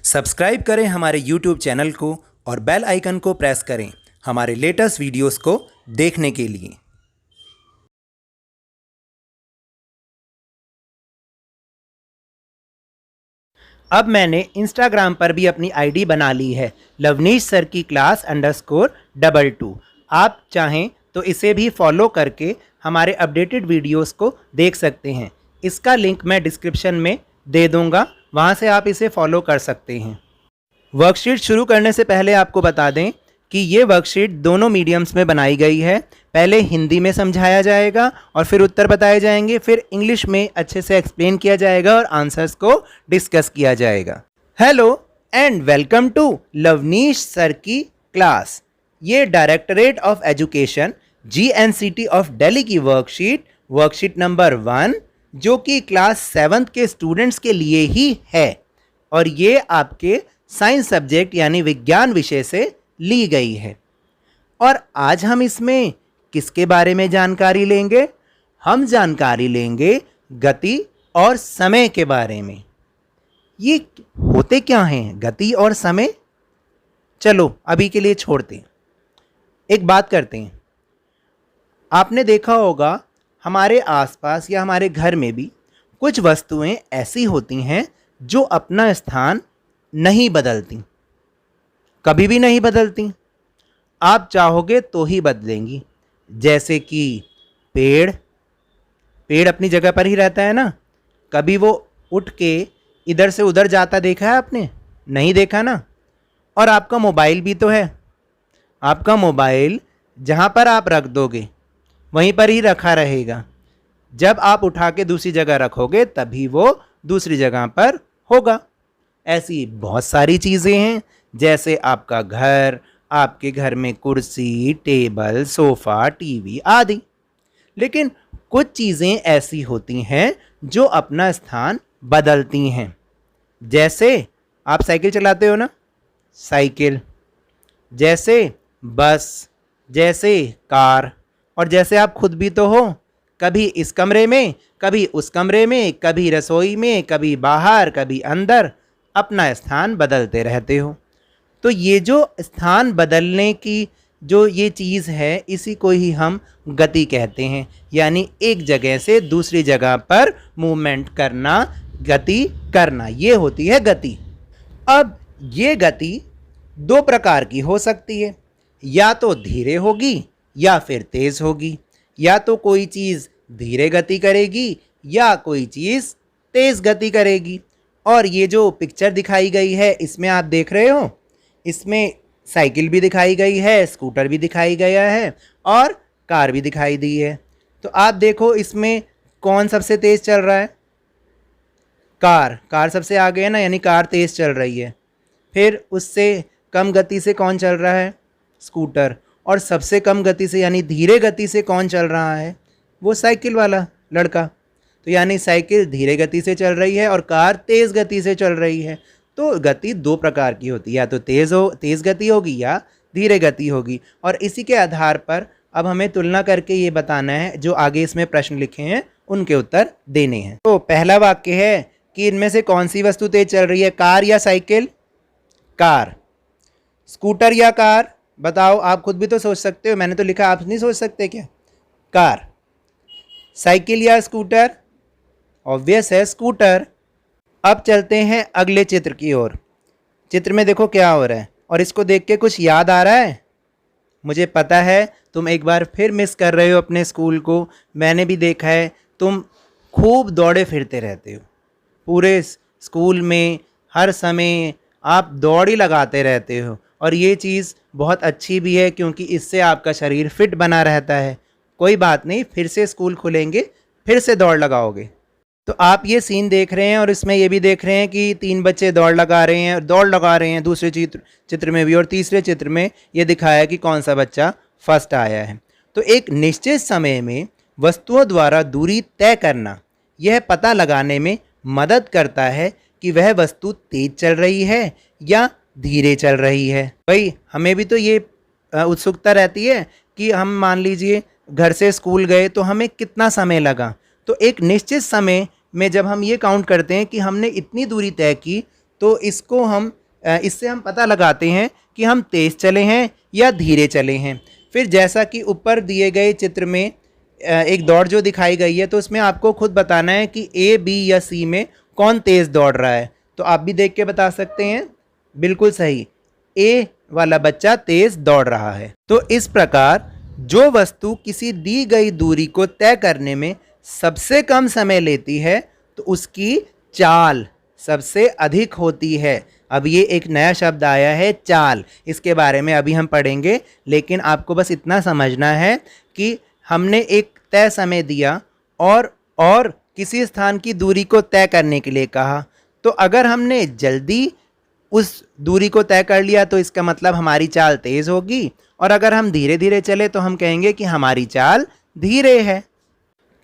Subscribe करें हमारे YouTube channel को और बेल आइकन को प्रेस करें हमारे लेटेस्ट वीडियोस को देखने के लिए। अब मैंने इंस्टाग्राम पर भी अपनी आईडी बना ली है, लवनीश सर की क्लास _22। आप चाहें तो इसे भी फॉलो करके हमारे अपडेटेड वीडियोस को देख सकते हैं। इसका लिंक मैं डिस्क्रिप्शन में दे दूंगा, वहां से आप इसे फॉलो कर सकते हैं। वर्कशीट शुरू करने से पहले आपको बता दें कि ये वर्कशीट दोनों मीडियम्स में बनाई गई है। पहले हिंदी में समझाया जाएगा और फिर उत्तर बताए जाएंगे, फिर इंग्लिश में अच्छे से एक्सप्लेन किया जाएगा और आंसर्स को डिस्कस किया जाएगा। Hello and welcome to Lavneesh sir की क्लास। ये directorate of education GNCT of Delhi की वर्कशीट नंबर 1 जो कि क्लास 7th के स्टूडेंट्स के लिए ही है और ये आपके साइंस सब्जेक्ट यानी विज्ञान विषय से ली गई है। और आज हम इसमें किसके बारे में जानकारी लेंगे? हम जानकारी लेंगे गति और समय के बारे में। ये होते क्या हैं गति और समय? चलो अभी के लिए छोड़ते हैं, एक बात करते हैं। आपने देखा होगा हमारे आसपास या हमारे घर में भी कुछ वस्तुएं ऐसी होती हैं जो अपना स्थान नहीं बदलती, कभी भी नहीं बदलती। आप चाहोगे तो ही बदलेंगी। जैसे कि पेड़ अपनी जगह पर ही रहता है ना, कभी वो उठ के इधर से उधर जाता देखा है आपने? नहीं देखा ना। और आपका मोबाइल भी तो है, आपका मोबाइल जहाँ पर आप रख दोगे वहीं पर ही रखा रहेगा। जब आप उठा के दूसरी जगह रखोगे तभी वो दूसरी जगह पर होगा। ऐसी बहुत सारी चीज़ें हैं, जैसे आपका घर, आपके घर में कुर्सी, टेबल, सोफ़ा, टीवी आदि। लेकिन कुछ चीज़ें ऐसी होती हैं जो अपना स्थान बदलती हैं। जैसे आप साइकिल चलाते हो ना, साइकिल, जैसे बस, जैसे कार, और जैसे आप खुद भी तो हो, कभी इस कमरे में, कभी उस कमरे में, कभी रसोई में, कभी बाहर, कभी अंदर, अपना स्थान बदलते रहते हो। तो ये जो स्थान बदलने की जो ये चीज़ है, इसी को ही हम गति कहते हैं। यानी एक जगह से दूसरी जगह पर मूवमेंट करना, गति करना, ये होती है गति। अब ये गति दो प्रकार की हो सकती है, या तो धीरे होगी या फिर तेज़ होगी। या तो कोई चीज़ धीरे गति करेगी या कोई चीज़ तेज़ गति करेगी। और ये जो पिक्चर दिखाई गई है इसमें आप देख रहे हो, इसमें साइकिल भी दिखाई गई है, स्कूटर भी दिखाई गया है और कार भी दिखाई दी है। तो आप देखो इसमें कौन सबसे तेज़ चल रहा है? कार सबसे आगे है ना, यानी कार तेज़ चल रही है। फिर उससे कम गति से कौन चल रहा है? स्कूटर। और सबसे कम गति से यानी धीरे गति से कौन चल रहा है? वो साइकिल वाला लड़का। तो यानी साइकिल धीरे गति से चल रही है और कार तेज़ गति से चल रही है। तो गति दो प्रकार की होती है, या तो तेज़ गति होगी या धीरे गति होगी। और इसी के आधार पर अब हमें तुलना करके ये बताना है, जो आगे इसमें प्रश्न लिखे हैं उनके उत्तर देने हैं। तो पहला वाक्य है कि इनमें से कौन सी वस्तु तेज चल रही है, कार या साइकिल? कार। स्कूटर या कार? बताओ, आप खुद भी तो सोच सकते हो, मैंने तो लिखा, आप नहीं सोच सकते क्या? कार। साइकिल या स्कूटर? ऑब्वियस है स्कूटर। अब चलते हैं अगले चित्र की ओर। चित्र में देखो क्या हो रहा है, और इसको देख के कुछ याद आ रहा है? मुझे पता है तुम एक बार फिर मिस कर रहे हो अपने स्कूल को। मैंने भी देखा है, तुम खूब दौड़े फिरते रहते हो पूरे स्कूल में, हर समय आप दौड़ ही लगाते रहते हो। और ये चीज़ बहुत अच्छी भी है क्योंकि इससे आपका शरीर फिट बना रहता है। कोई बात नहीं, फिर से स्कूल खुलेंगे, फिर से दौड़ लगाओगे। तो आप ये सीन देख रहे हैं और इसमें ये भी देख रहे हैं कि 3 बच्चे दौड़ लगा रहे हैं दूसरे चित्र में भी, और तीसरे चित्र में ये दिखाया कि कौन सा बच्चा फर्स्ट आया है। तो एक निश्चित समय में वस्तुओं द्वारा दूरी तय करना यह पता लगाने में मदद करता है कि वह वस्तु तेज चल रही है या धीरे चल रही है। भाई हमें भी तो ये उत्सुकता रहती है कि हम मान लीजिए घर से स्कूल गए तो हमें कितना समय लगा। तो एक निश्चित समय में जब हम ये काउंट करते हैं कि हमने इतनी दूरी तय की, तो इससे हम पता लगाते हैं कि हम तेज़ चले हैं या धीरे चले हैं। फिर जैसा कि ऊपर दिए गए चित्र में एक दौड़ जो दिखाई गई है, तो उसमें आपको खुद बताना है कि ए, बी या सी में कौन तेज़ दौड़ रहा है। तो आप भी देख के बता सकते हैं। बिल्कुल सही, ए वाला बच्चा तेज़ दौड़ रहा है। तो इस प्रकार जो वस्तु किसी दी गई दूरी को तय करने में सबसे कम समय लेती है, तो उसकी चाल सबसे अधिक होती है। अब ये एक नया शब्द आया है, चाल। इसके बारे में अभी हम पढ़ेंगे, लेकिन आपको बस इतना समझना है कि हमने एक तय समय दिया और किसी स्थान की दूरी को तय करने के लिए कहा। तो अगर हमने जल्दी उस दूरी को तय कर लिया तो इसका मतलब हमारी चाल तेज़ होगी, और अगर हम धीरे धीरे चले तो हम कहेंगे कि हमारी चाल धीरे है।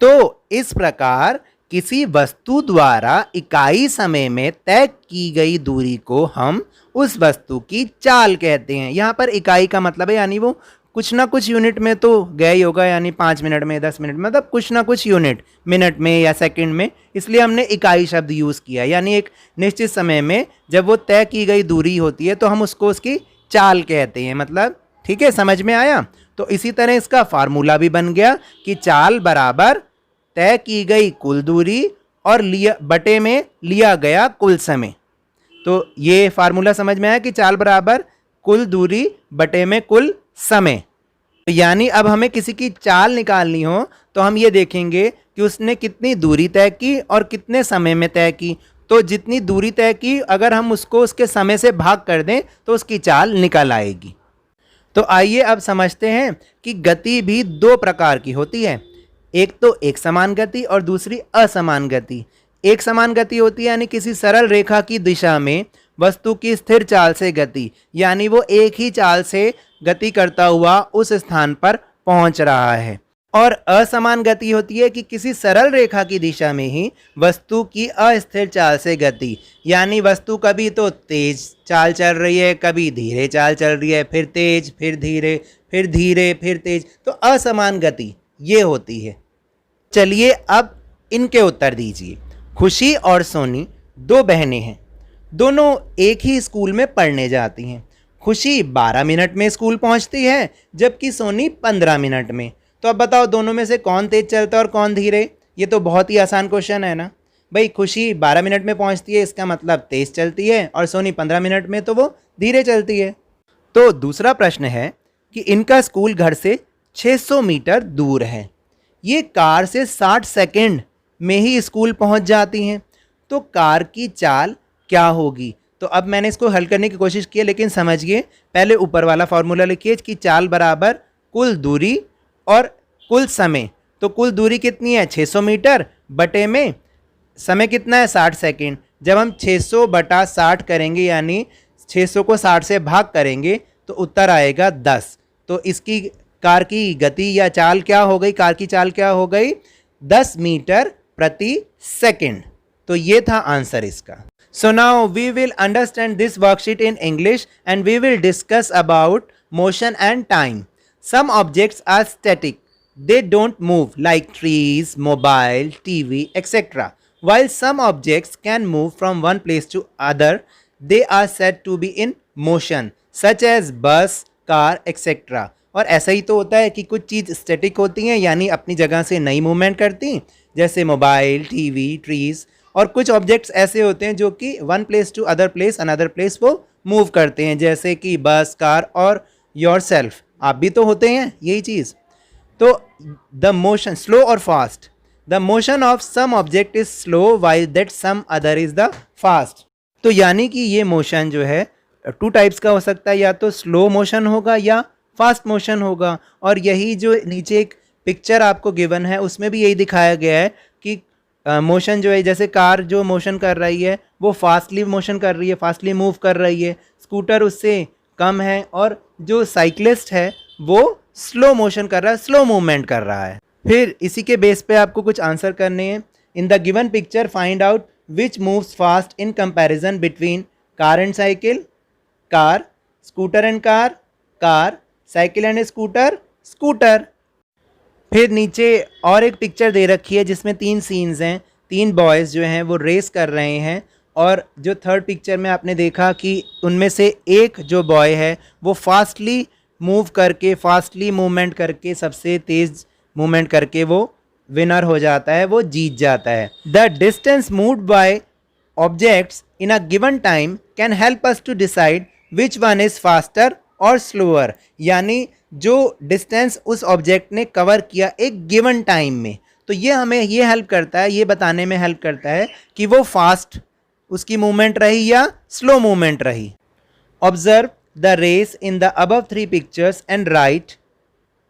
तो इस प्रकार किसी वस्तु द्वारा इकाई समय में तय की गई दूरी को हम उस वस्तु की चाल कहते हैं। यहाँ पर इकाई का मतलब है यानी वो कुछ ना कुछ यूनिट में तो गया ही होगा, यानी 5 मिनट में, 10 मिनट में, मतलब कुछ ना कुछ यूनिट, मिनट में या सेकंड में, इसलिए हमने इकाई शब्द यूज़ किया। यानी एक निश्चित समय में जब वो तय की गई दूरी होती है तो हम उसको उसकी चाल कहते हैं। मतलब ठीक है, समझ में आया। तो इसी तरह इसका फार्मूला भी बन गया कि चाल बराबर तय की गई कुल दूरी और बटे में लिया गया कुल समय। तो ये फार्मूला समझ में आया कि चाल बराबर कुल दूरी बटे में कुल समय। यानी अब हमें किसी की चाल निकालनी हो तो हम ये देखेंगे कि उसने कितनी दूरी तय की और कितने समय में तय की। तो जितनी दूरी तय की अगर हम उसको उसके समय से भाग कर दें तो उसकी चाल निकल आएगी। तो आइए अब समझते हैं कि गति भी दो प्रकार की होती है। एक तो एक समान गति और दूसरी असमान गति। एक समान गति होती है यानी किसी सरल रेखा की दिशा में वस्तु की स्थिर चाल से गति, यानी वो एक ही चाल से गति करता हुआ उस स्थान पर पहुंच रहा है। और असमान गति होती है कि किसी सरल रेखा की दिशा में ही वस्तु की अस्थिर चाल से गति, यानी वस्तु कभी तो तेज चाल चल रही है, कभी धीरे चाल चल रही है, फिर तेज, फिर धीरे, फिर धीरे, फिर तेज। तो असमान गति ये होती है। चलिए अब इनके उत्तर दीजिए। खुशी और सोनी दो बहनें हैं, दोनों एक ही स्कूल में पढ़ने जाती हैं। खुशी 12 मिनट में स्कूल पहुंचती है जबकि सोनी 15 मिनट में। तो अब बताओ दोनों में से कौन तेज चलता है और कौन धीरे। ये तो बहुत ही आसान क्वेश्चन है ना भाई। खुशी 12 मिनट में पहुंचती है, इसका मतलब तेज चलती है, और सोनी 15 मिनट में तो वो धीरे चलती है। तो दूसरा प्रश्न है कि इनका स्कूल घर से 600 मीटर दूर है। ये कार से 60 सेकंड में ही स्कूल पहुंच जाती हैं। तो कार की चाल क्या होगी। तो अब मैंने इसको हल करने की कोशिश की है, लेकिन समझिए पहले ऊपर वाला फॉर्मूला लिखिए कि चाल बराबर कुल दूरी और कुल समय। तो कुल दूरी कितनी है 600 मीटर, बटे में समय कितना है 60 सेकंड। जब हम 600 बटा 60 करेंगे यानी 600 को 60 से भाग करेंगे तो उत्तर आएगा 10। तो इसकी कार की गति या चाल क्या हो गई, कार की चाल क्या हो गई 10 मीटर प्रति सेकंड। तो ये था आंसर इसका। So now we will understand this worksheet in English and we will discuss about motion and time. Some objects are static. They don't move like trees, mobile, TV, etc. While some objects can move from one place to other, they are said to be in motion such as bus, car, etc. और ऐसा ही तो होता है कि कुछ चीज़ static होती हैं यानी अपनी जगह से नई मूवमेंट करती, जैसे मोबाइल, टीवी, ट्रीज़। और कुछ ऑब्जेक्ट्स ऐसे होते हैं जो कि one place to other place another place वो मूव करते हैं, जैसे कि बस, कार और योरसेल्फ। आप भी तो होते हैं यही चीज़। तो द मोशन स्लो और fast, the motion of some object is slow while that some other is the fast. तो यानी कि ये मोशन जो है 2 टाइप्स का हो सकता है, या तो स्लो मोशन होगा या फास्ट मोशन होगा। और यही जो नीचे एक पिक्चर आपको गिवन है उसमें भी यही दिखाया गया है कि मोशन जो है, जैसे कार जो मोशन कर रही है वो फास्टली मोशन कर रही है, फास्टली मूव कर रही है, स्कूटर उससे कम है, और जो साइकिलिस्ट है वो स्लो मोशन कर रहा है, स्लो मूवमेंट कर रहा है। फिर इसी के बेस पे आपको कुछ आंसर करने हैं। In the given picture find out which moves fast in comparison between car and cycle, car, scooter and car, car, cycle and scooter, scooter. फिर नीचे और एक पिक्चर दे रखी है जिसमें 3 सीन्स हैं। 3 बॉयज़ जो हैं वो रेस कर रहे हैं और जो थर्ड पिक्चर में आपने देखा कि उनमें से एक जो बॉय है वो फास्टली मूवमेंट करके सबसे तेज़ मूवमेंट करके वो विनर हो जाता है, वो जीत जाता है। The distance moved by objects in a given time can help us to decide which one is faster और स्लोअर, यानी जो डिस्टेंस उस ऑब्जेक्ट ने कवर किया एक गिवन टाइम में, तो ये हमें ये हेल्प करता है, ये बताने में हेल्प करता है कि वो फास्ट उसकी मूवमेंट रही या स्लो मूवमेंट रही। Observe the race in the above 3 pictures and write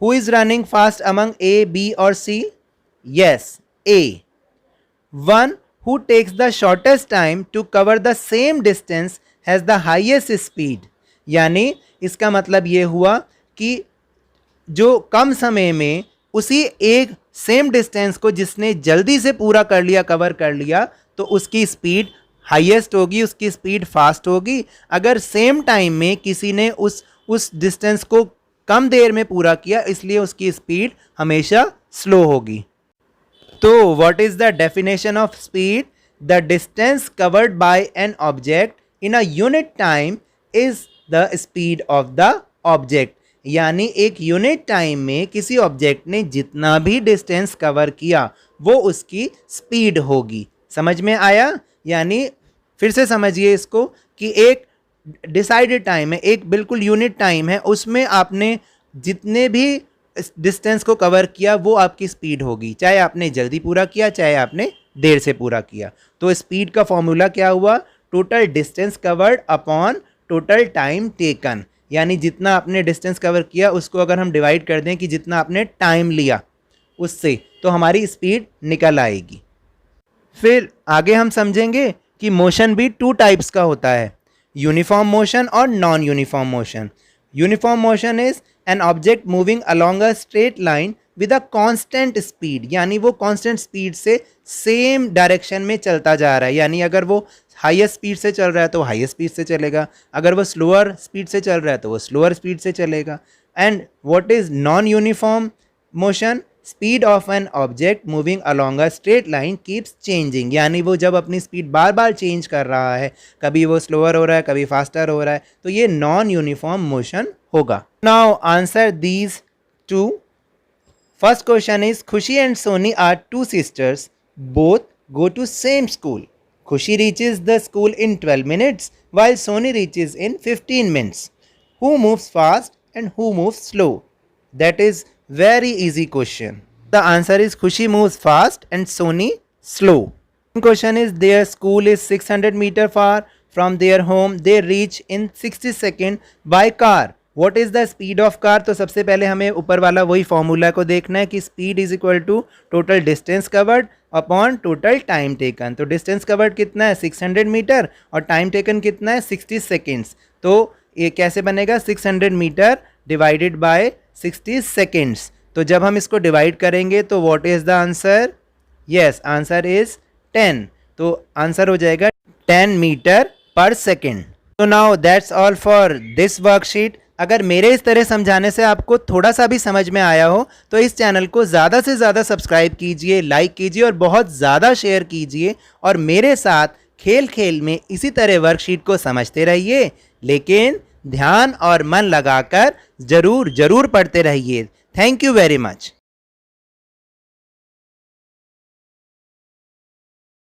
who is running fast among A, B और C. Yes, A. One who takes the shortest time to cover the same distance has the highest speed, यानी इसका मतलब ये हुआ कि जो कम समय में उसी एक सेम डिस्टेंस को जिसने जल्दी से पूरा कर लिया, कवर कर लिया, तो उसकी स्पीड हाईएस्ट होगी, उसकी स्पीड फास्ट होगी। अगर सेम टाइम में किसी ने उस डिस्टेंस को कम देर में पूरा किया, इसलिए उसकी स्पीड हमेशा स्लो होगी। तो what is the definition of speed? The distance covered by an object in a unit time is the speed of the object, यानी एक यूनिट टाइम में किसी ऑब्जेक्ट ने जितना भी डिस्टेंस कवर किया वो उसकी स्पीड होगी। समझ में आया? यानी फिर से समझिए इसको कि एक डिसाइडेड टाइम है, एक बिल्कुल यूनिट टाइम है, उसमें आपने जितने भी डिस्टेंस को कवर किया वो आपकी स्पीड होगी, चाहे आपने जल्दी पूरा किया चाहे आपने देर से पूरा किया। तो स्पीड का फॉर्मूला क्या हुआ? Total distance covered upon total time taken, यानी जितना आपने डिस्टेंस कवर किया उसको अगर हम डिवाइड कर दें कि जितना आपने टाइम लिया उससे, तो हमारी स्पीड निकल आएगी। फिर आगे हम समझेंगे कि मोशन भी 2 टाइप्स का होता है, यूनिफॉर्म मोशन और non uniform motion. Uniform motion is an object moving along a straight line with a constant speed, यानी वो कांस्टेंट स्पीड से सेम डायरेक्शन में चलता जा रहा है, यानी अगर वो हाईएस्ट स्पीड से चल रहा है तो हाईएस्ट स्पीड से चलेगा, अगर वो स्लोअर स्पीड से चल रहा है तो वो स्लोअर स्पीड से चलेगा। And what is non uniform motion? Speed of an object moving along a straight line keeps changing, यानी वो जब अपनी स्पीड बार बार चेंज कर रहा है, कभी वो स्लोअर हो रहा है कभी फास्टर हो रहा है, तो ये नॉन यूनिफॉर्म मोशन होगा। Now answer these two. First question is Khushi and Soni are 2 sisters, both go to same school. Khushi reaches the school in 12 minutes while Sony reaches in 15 minutes. Who moves fast and who moves slow? That is very easy question. The answer is Khushi moves fast and Sony slow. Second question is their school is 600 meter far from their home. They reach in 60 seconds by car. What is the speed of car? तो सबसे पहले हमें ऊपर वाला वही formula को देखना है कि speed is equal to total distance covered upon total time taken. तो डिस्टेंस कवर्ड कितना है? 600 मीटर, और टाइम टेकन कितना है? 60 सेकेंड्स। तो ये कैसे बनेगा? 600 मीटर डिवाइडेड बाय 60 सेकेंड्स। तो जब हम इसको डिवाइड करेंगे तो what is the answer? Yes, answer is 10। तो आंसर हो जाएगा 10 मीटर पर सेकेंड। तो now that's all for this worksheet. अगर मेरे इस तरह समझाने से आपको थोड़ा सा भी समझ में आया हो तो इस चैनल को ज़्यादा से ज़्यादा सब्सक्राइब कीजिए, लाइक कीजिए और बहुत ज़्यादा शेयर कीजिए, और मेरे साथ खेल खेल में इसी तरह वर्कशीट को समझते रहिए, लेकिन ध्यान और मन लगाकर ज़रूर पढ़ते रहिए। Thank you very much.